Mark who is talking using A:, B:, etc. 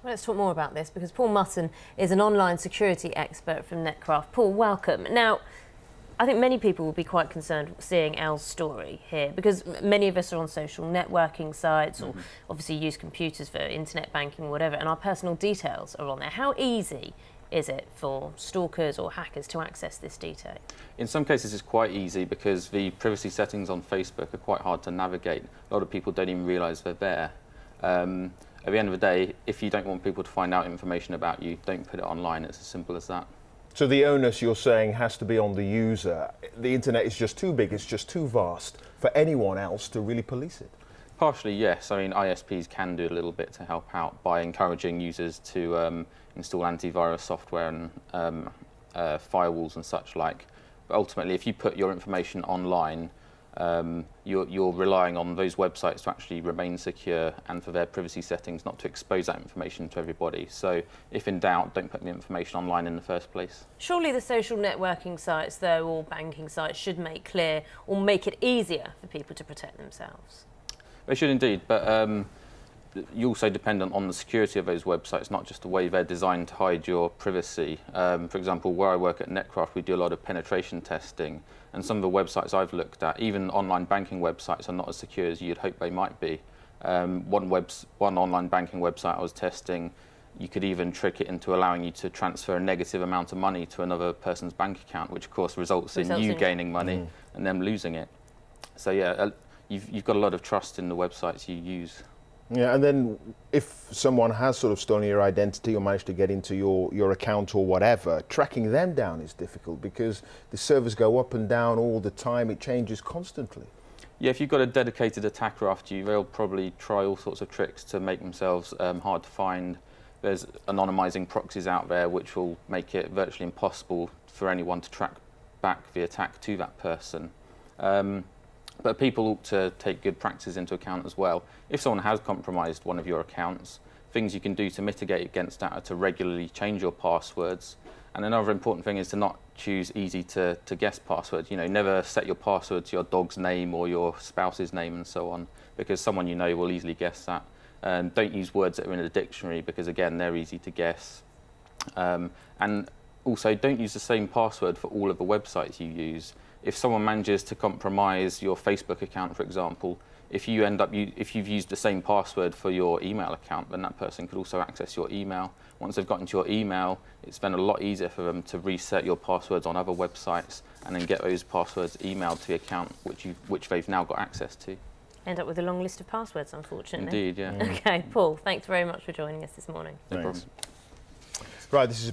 A: Well, let's talk more about this because Paul Mutton is an online security expert from Netcraft. Paul, welcome. Now, I think many people will be quite concerned seeing Elle's story here because many of us are on social networking sites or obviously use computers for internet banking or whatever, and our personal details are on there. How easy is it for stalkers or hackers to access this data?
B: In some cases it's quite easy because the privacy settings on Facebook are quite hard to navigate. A lot of people don't even realise they're there. At the end of the day, if you don't want people to find out information about you, don't put it online. It's as simple as that.
C: So the onus, you're saying, has to be on the user. The internet is just too big, it's just too vast for anyone else to really police it.
B: Partially, yes. I mean, ISPs can do a little bit to help out by encouraging users to install antivirus software and firewalls and such like. But ultimately, if you put your information online, you're relying on those websites to actually remain secure and for their privacy settings not to expose that information to everybody. So if in doubt, don't put the information online in the first place. Surely
A: the social networking sites, though, or banking sites should make clear or make it easier for people to protect themselves.
B: They should indeed, but you also dependent on the security of those websites, not just the way they're designed to hide your privacy. For example, where I work at Netcraft, we do a lot of penetration testing, and some of the websites I've looked at, even online banking websites, are not as secure as you'd hope they might be. One online banking website I was testing, you could even trick it into allowing you to transfer a negative amount of money to another person's bank account, which of course results in you gaining money and them losing it. So yeah, you've got a lot of trust in the websites you use.
C: Yeah, and then if someone has sort of stolen your identity or managed to get into your account or whatever, tracking them down is difficult because the servers go up and down all the time, it changes constantly.
B: Yeah, if you've got a dedicated attacker after you, they'll probably try all sorts of tricks to make themselves hard to find. There's anonymizing proxies out there which will make it virtually impossible for anyone to track back the attack to that person. But people ought to take good practices into account as well. If someone has compromised one of your accounts, things you can do to mitigate against that are to regularly change your passwords. And another important thing is to not choose easy to guess passwords. You know, never set your password to your dog's name or your spouse's name and so on, because someone you know will easily guess that. Don't use words that are in a dictionary because, again, they're easy to guess. And also, don't use the same password for all of the websites you use. If someone manages to compromise your Facebook account, for example, if you've used the same password for your email account, then that person could also access your email. Once they've got into your email, it's then a lot easier for them to reset your passwords on other websites and then get those passwords emailed to the account which they've now got access to.
A: End up with a long list of passwords, unfortunately.
B: Indeed, yeah.
A: Okay, Paul, thanks very much for joining us this morning.
B: No problem.
C: Right, this is